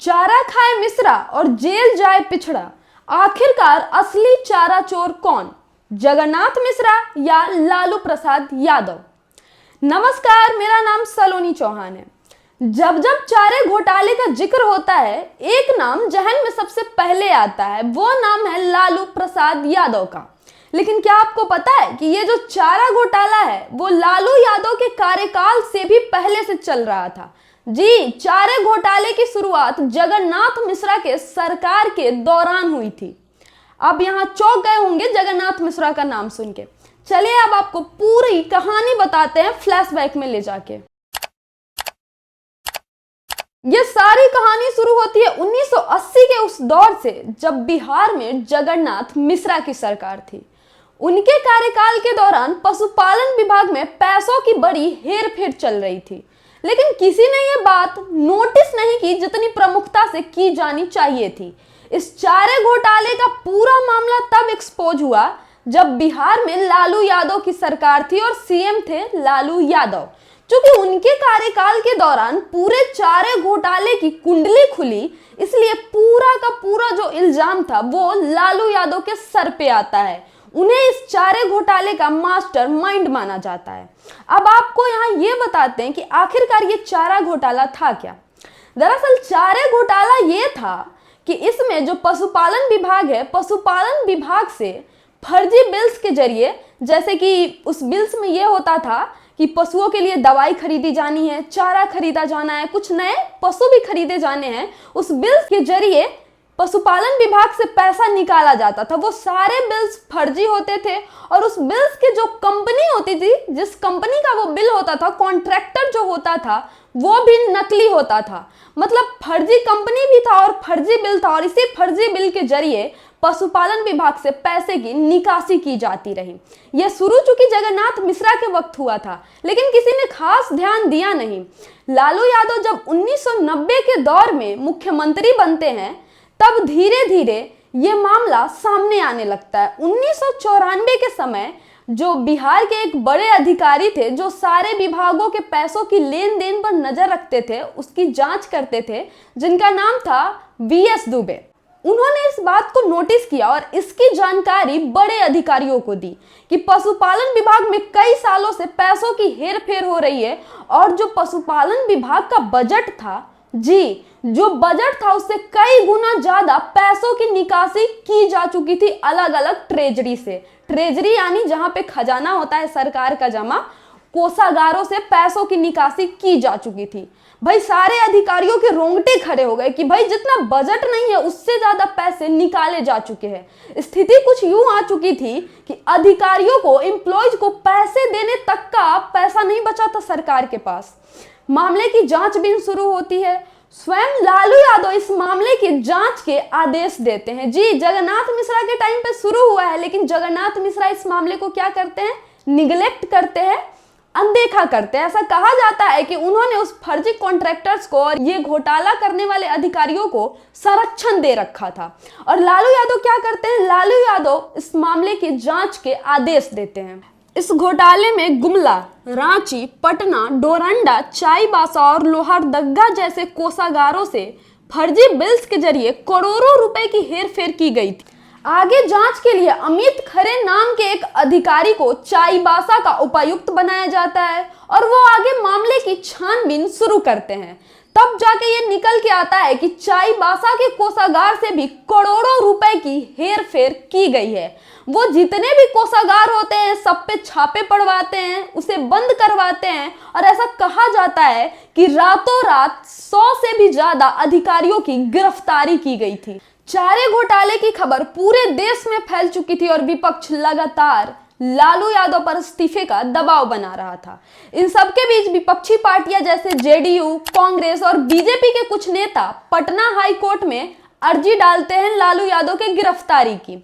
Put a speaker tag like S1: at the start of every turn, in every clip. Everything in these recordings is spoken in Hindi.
S1: चारा खाए मिश्रा और जेल जाए पिछड़ा, आखिरकार असली चारा चोर कौन? जगन्नाथ मिश्रा या लालू प्रसाद यादव? नमस्कार, मेरा नाम सलोनी चौहान है। जब जब चारे घोटाले का जिक्र होता है, एक नाम जहन में सबसे पहले आता है, वो नाम है लालू प्रसाद यादव का। लेकिन क्या आपको पता है कि ये जो चारा घोटाला है वो लालू यादव के कार्यकाल से भी पहले से चल रहा था। जी, चारे घोटाले की शुरुआत जगन्नाथ मिश्रा के सरकार के दौरान हुई थी। आप यहाँ चौंक गए होंगे जगन्नाथ मिश्रा का नाम सुन के। चलिए अब आपको पूरी कहानी बताते हैं फ्लैशबैक में ले जाके। ये सारी कहानी शुरू होती है 1980 के उस दौर से, जब बिहार में जगन्नाथ मिश्रा की सरकार थी। उनके कार्यकाल के दौरान पशुपालन विभाग में पैसों की बड़ी हेरफेर चल रही थी, लेकिन किसी ने यह बात नोटिस नहीं की जितनी प्रमुखता से की जानी चाहिए थी। इस चारे घोटाले का पूरा मामला तब एक्सपोज हुआ जब बिहार में लालू यादव की सरकार थी और सीएम थे लालू यादव। क्योंकि उनके कार्यकाल के दौरान पूरे चारे घोटाले की कुंडली खुली, इसलिए पूरा का पूरा जो इल्जाम था वो लालू यादव के सर पे आता है। उन्हें इस चारे घोटाले का मास्टर माइंड माना जाता है। अब आपको यहाँ ये बताते हैं कि आखिरकार ये चारा घोटाला था क्या। दरअसल चारे घोटाला ये था कि इसमें जो पशुपालन विभाग है, पशुपालन विभाग से फर्जी बिल्स के जरिए, जैसे कि उस बिल्स में ये होता था कि पशुओं के लिए दवाई खरीदी जानी है, चारा खरीदा जाना है, कुछ नए पशु भी खरीदे जाने हैं, उस बिल्स के जरिए पशुपालन विभाग से पैसा निकाला जाता था। वो सारे बिल्स फर्जी होते थे और उस बिल्स की जो कंपनी होती थी, जिस कंपनी का वो बिल होता था, कॉन्ट्रैक्टर जो होता था, वो भी नकली होता था। मतलब फर्जी कंपनी भी था और फर्जी बिल था, और इसी फर्जी बिल के जरिए पशुपालन विभाग से पैसे की निकासी की जाती रही। यह शुरू चूंकि जगन्नाथ मिश्रा के वक्त हुआ था, लेकिन किसी ने खास ध्यान दिया नहीं। लालू यादव जब 1990 के दौर में मुख्यमंत्री बनते हैं, तब धीरे धीरे ये मामला सामने आने लगता है। 1994 के समय जो बिहार के एक बड़े अधिकारी थे, जो सारे विभागों के पैसों की लेन देन पर नजर रखते थे, उसकी जांच करते थे, जिनका नाम था वीएस दुबे। उन्होंने इस बात को नोटिस किया और इसकी जानकारी बड़े अधिकारियों को दी कि पशुपालन विभाग में कई सालों से पैसों की हेरफेर हो रही है, और जो पशुपालन विभाग का बजट था, जी, जो बजट था उससे कई गुना ज्यादा पैसों की निकासी की जा चुकी थी अलग अलग ट्रेजरी से। ट्रेजरी यानी जहां पे खजाना होता है सरकार का जमा, कोषागारों से पैसों की निकासी की जा चुकी थी। भाई सारे अधिकारियों के रोंगटे खड़े हो गए कि भाई जितना बजट नहीं है उससे ज्यादा पैसे निकाले जा चुके हैं। स्थिति कुछ यूं आ चुकी थी कि अधिकारियों को, एम्प्लॉयज को पैसे देने तक का पैसा नहीं बचा था सरकार के पास। मामले की जांचबीन शुरू होती है। स्वयं लालू यादव इस मामले की जांच के आदेश देते हैं। जी, जगन्नाथ मिश्रा के टाइम पे शुरू हुआ है, लेकिन जगन्नाथ मिश्रा इस मामले को क्या करते हैं? निगलेक्ट करते हैं, अनदेखा करते हैं। ऐसा कहा जाता है कि उन्होंने उस फर्जी कॉन्ट्रैक्टर्स को और ये घोटाला करने वाले अधिकारियों को संरक्षण दे रखा था। और लालू यादव क्या करते हैं? लालू यादव इस मामले की जांच के आदेश देते हैं। इस घोटाले में गुमला, रांची, पटना, डोरंडा, चाईबासा और लोहरदगा जैसे कोषागारों से फर्जी बिल्स के जरिए करोड़ों रुपए की हेरफेर की गई थी। आगे जांच के लिए अमित खरे नाम के एक अधिकारी को चाईबासा का उपायुक्त बनाया जाता है और वो आगे मामले की छानबीन शुरू करते हैं। तब जाके ये निकल के आता है कि चाईबासा के कोषागार से भी करोड़ों रुपए की हेरफेर की गई है। वो जितने भी कोषागार होते हैं सब पे छापे पड़वाते हैं, उसे बंद करवाते हैं, और ऐसा कहा जाता है कि रातों रात 100 से भी ज्यादा अधिकारियों की गिरफ्तारी की गई थी। चारे घोटाले की खबर पूरे देश में फैल चुकी थी और विपक्ष लगातार लालू यादव पर इस्तीफे का दबाव बना रहा था। इन सबके बीच विपक्षी पार्टियां जैसे जेडीयू, कांग्रेस और बीजेपी के कुछ नेता पटना हाई कोर्ट में अर्जी डालते हैं लालू यादव के गिरफ्तारी की।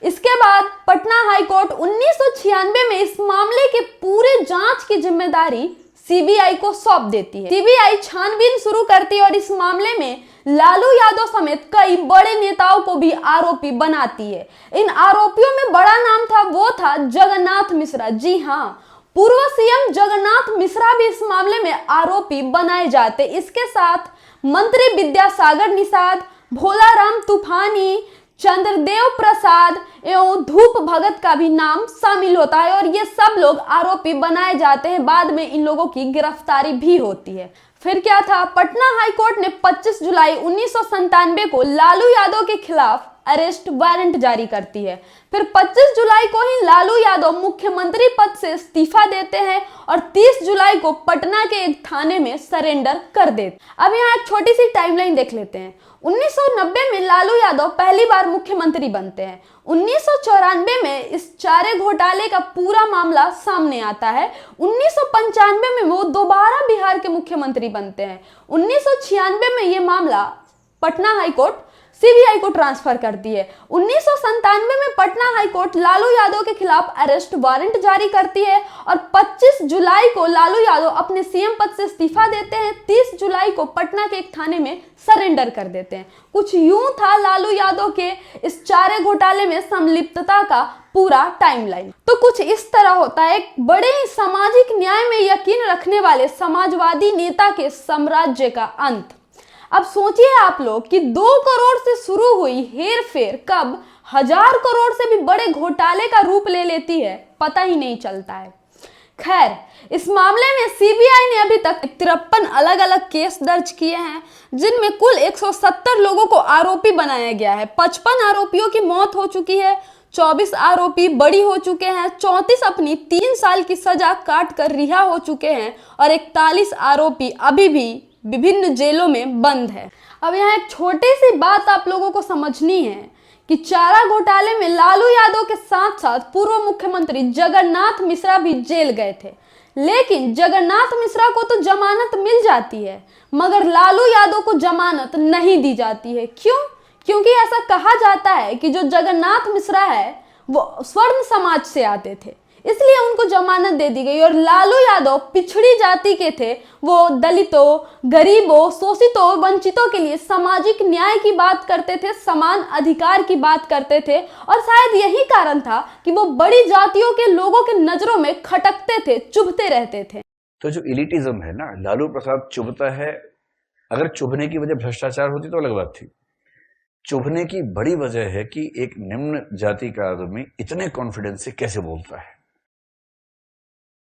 S1: इसके बाद पटना हाई कोर्ट 1996 में इस मामले के पूरे जांच की जिम्मेदारी सीबीआई को सौंप देती है। सीबीआई छानबीन शुरू करती है और इस मामले में लालू यादव समेत कई बड़े नेताओं को भी आरोपी बनाती है। इन आरोपियों में बड़ा नाम था, वो था जगन्नाथ मिश्रा। जी हाँ, पूर्व सीएम जगन्नाथ मिश्रा भी इस मामले में आरोपी बनाए जाते। इसके साथ मंत्री विद्यासागर निषाद, भोलाराम तूफानी, चंद्रदेव प्रसाद एवं धूप भगत का भी नाम शामिल होता है और ये सब लोग आरोपी बनाए जाते हैं। बाद में इन लोगों की गिरफ्तारी भी होती है। फिर क्या था, पटना हाईकोर्ट ने 25 जुलाई 1997 को लालू यादव के खिलाफ अरेस्ट वारंट जारी करती है। फिर 25 जुलाई को ही लालू यादव मुख्यमंत्री पद से इस्तीफा देते हैं और 30 जुलाई को पटना के एक थाने में सरेंडर कर देते। अब यहाँ एक छोटी सी टाइमलाइन देख लेते हैं। 1990 में लालू यादव पहली बार मुख्यमंत्री बनते हैं। 1994 में इस चारे घोटाले का पूरा मामला सामने आता है। 1995 में वो दोबारा बिहार के मुख्यमंत्री बनते हैं। 1996 में ये मामला पटना हाईकोर्ट सीबीआई को ट्रांसफर करती है। 1997 में पटना हाईकोर्ट लालू यादव के खिलाफ अरेस्ट वारंट जारी करती है और 25 जुलाई को लालू यादव अपने सीएम पद से इस्तीफा देते हैं। 30 जुलाई को पटना के एक थाने में सरेंडर कर देते हैं। कुछ यूं था लालू यादव के इस चारे घोटाले में संलिप्तता का पूरा टाइमलाइन। तो कुछ इस तरह होता है एक बड़े ही सामाजिक न्याय में यकीन रखने वाले समाजवादी नेता के साम्राज्य का अंत। अब सोचिए आप लोग कि 2 करोड़ से शुरू हुई हेर फेर कब 1000 करोड़ से भी बड़े घोटाले का रूप ले लेती है, पता ही नहीं चलता है। खैर, इस मामले में सीबीआई ने अभी तक 53 अलग अलग केस दर्ज किए हैं, जिनमें कुल 170 लोगों को आरोपी बनाया गया है। 55 आरोपियों की मौत हो चुकी है, 24 आरोपी बरी हो चुके हैं, 34 अपनी 3 साल की सजा काट कर रिहा हो चुके हैं और 41 आरोपी अभी भी विभिन्न जेलों में बंद है। अब यहाँ एक छोटी सी बात आप लोगों को समझनी है कि चारा घोटाले में लालू यादव के साथ साथ पूर्व मुख्यमंत्री जगन्नाथ मिश्रा भी जेल गए थे, लेकिन जगन्नाथ मिश्रा को तो जमानत मिल जाती है मगर लालू यादव को जमानत नहीं दी जाती है। क्यों? क्योंकि ऐसा कहा जाता है कि जो जगन्नाथ मिश्रा है वो स्वर्ण समाज से आते थे, इसलिए उनको जमानत दे दी गई और लालू यादव पिछड़ी जाति के थे। वो दलितों, गरीबों, शोषितों, वंचितों के लिए सामाजिक न्याय की बात करते थे, समान अधिकार की बात करते थे और शायद यही कारण था कि वो बड़ी जातियों के लोगों के नजरों में खटकते थे, चुभते रहते थे।
S2: तो जो इलिटिज्म है ना, लालू प्रसाद चुभता है। अगर चुभने की वजह भ्रष्टाचार होती तो अलग बात थी। चुभने की बड़ी वजह है कि एक निम्न जाति का आदमी इतने कॉन्फिडेंस से कैसे बोलता है,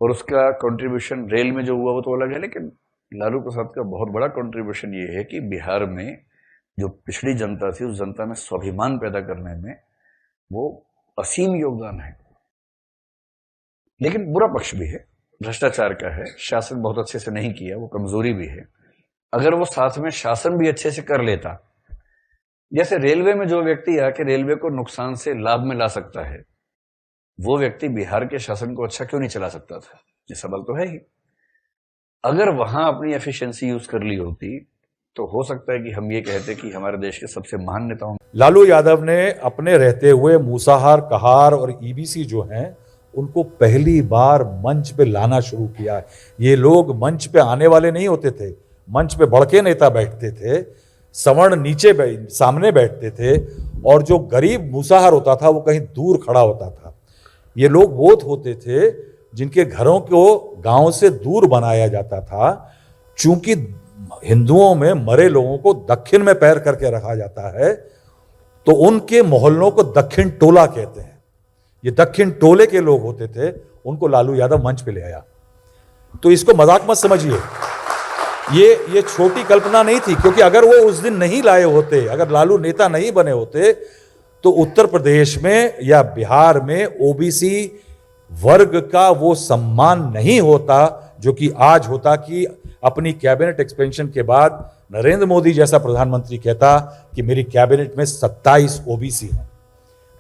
S2: और उसका कंट्रीब्यूशन रेल में जो हुआ वो तो अलग है, लेकिन लालू प्रसाद का बहुत बड़ा कंट्रीब्यूशन ये है कि बिहार में जो पिछड़ी जनता थी उस जनता में स्वाभिमान पैदा करने में वो असीम योगदान है। लेकिन बुरा पक्ष भी है, भ्रष्टाचार का है, शासन बहुत अच्छे से नहीं किया, वो कमजोरी भी है। अगर वो साथ में शासन भी अच्छे से कर लेता, जैसे रेलवे में जो व्यक्ति आके रेलवे को नुकसान से लाभ में ला सकता है, वो व्यक्ति बिहार के शासन को अच्छा क्यों नहीं चला सकता था? ये सवाल तो है ही। अगर वहां अपनी एफिशिएंसी यूज कर ली होती तो हो सकता है कि हम ये कहते कि हमारे देश के सबसे महान नेताओं।
S3: लालू यादव ने अपने रहते हुए मूसाहार, कहार और ईबीसी जो हैं उनको पहली बार मंच पे लाना शुरू किया। ये लोग मंच पे आने वाले नहीं होते थे, मंच पे बड़के नेता बैठते थे, सवर्ण नीचे सामने बैठते थे और जो गरीब मूसाहार होता था वो कहीं दूर खड़ा होता था। ये लोग वो होते थे जिनके घरों को गांव से दूर बनाया जाता था। चूंकि हिंदुओं में मरे लोगों को दक्षिण में पैर करके रखा जाता है तो उनके मोहल्लों को दक्षिण टोला कहते हैं। ये दक्षिण टोले के लोग होते थे, उनको लालू यादव मंच पे ले आया। तो इसको मजाक मत समझिए, ये छोटी कल्पना नहीं थी, क्योंकि अगर वो उस दिन नहीं लाए होते, अगर लालू नेता नहीं बने होते तो उत्तर प्रदेश में या बिहार में ओबीसी वर्ग का वो सम्मान नहीं होता जो कि आज होता कि अपनी कैबिनेट एक्सपेंशन के बाद नरेंद्र मोदी जैसा प्रधानमंत्री कहता कि मेरी कैबिनेट में 27 ओबीसी हैं।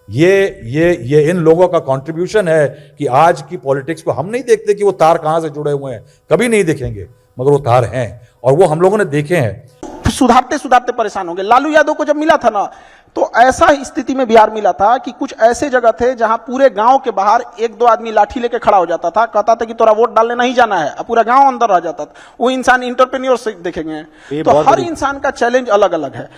S3: ये इन लोगों का कंट्रीब्यूशन है कि आज की पॉलिटिक्स को हम नहीं देखते कि वो तार कहां से जुड़े हुए हैं, कभी नहीं देखेंगे, मगर वो तार हैं और वो हम लोगों ने देखे हैं।
S4: सुधारते सुधारते परेशान हो गए। लालू यादव को जब मिला था ना तो ऐसा स्थिति में बिहार मिला था कि कुछ ऐसे जगह थे जहां पूरे गांव के बाहर 1-2 आदमी लाठी लेके खड़ा हो जाता था, कहता था कि तोरा वोट डालने नहीं जाना है, पूरा गांव अंदर रह जाता था। वो इंसान इंटरप्रेन्योर से देखेंगे तो हर इंसान का चैलेंज अलग अलग है।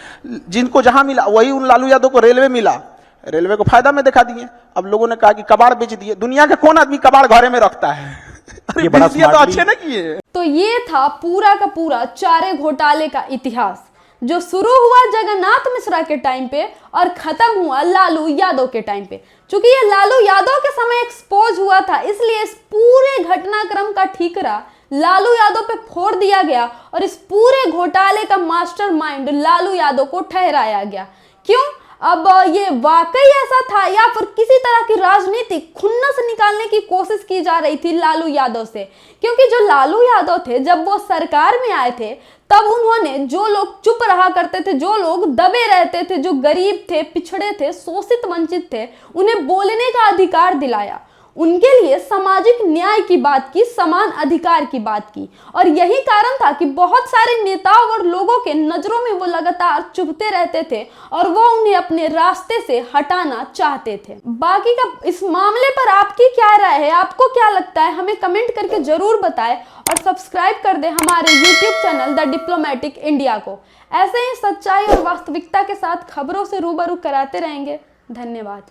S4: जिनको जहां मिला वही उन लालू यादव को रेलवे मिला, रेलवे को फायदा में दिखा दिए। अब लोगों ने कहा कि कबाड़ बेच दिए। दुनिया के कौन आदमी कबाड़ घरे में रखता है? अरे
S5: ये बड़ा
S4: बीस दिया तो
S5: smartly-
S4: अच्छे ना किए।
S1: तो ये था पूरा का पूरा चारे घोटाले का इतिहास, जो शुरू हुआ जगन्नाथ मिश्रा के टाइम पे और खत्म हुआ लालू यादव के टाइम पे। चूंकि ये लालू यादव के समय एक्सपोज हुआ था, इसलिए इस पूरे घटनाक्रम का ठीकरा लालू यादव पे फोड़ दिया गया और इस पूरे घोटाले का मास्टरमाइंड लालू यादव को ठहराया गया। क्यों? अब ये वाकई ऐसा था या फिर किसी तरह की राजनीतिक खुन्नस निकालने की कोशिश की जा रही थी लालू यादव से? क्योंकि जो लालू यादव थे, जब वो सरकार में आए थे, तब उन्होंने जो लोग चुप रहा करते थे, जो लोग दबे रहते थे, जो गरीब थे, पिछड़े थे, शोषित वंचित थे, उन्हें बोलने का अधिकार दिलाया। उनके लिए सामाजिक न्याय की बात की, समान अधिकार की बात की। और यही कारण था कि बहुत सारे नेताओं और लोगों के नजरों में वो लगातार चुभते रहते थे और वो उन्हें अपने रास्ते से हटाना चाहते थे। बाकी का इस मामले पर आपकी क्या राय है? आपको क्या लगता है? हमें कमेंट करके जरूर बताएं और सब्सक्राइब कर दें हमारे YouTube channel the diplomatic India को। ऐसे ही सच्चाई और वास्तविकता के साथ खबरों से रूबरू कराते रहेंगे। धन्यवाद।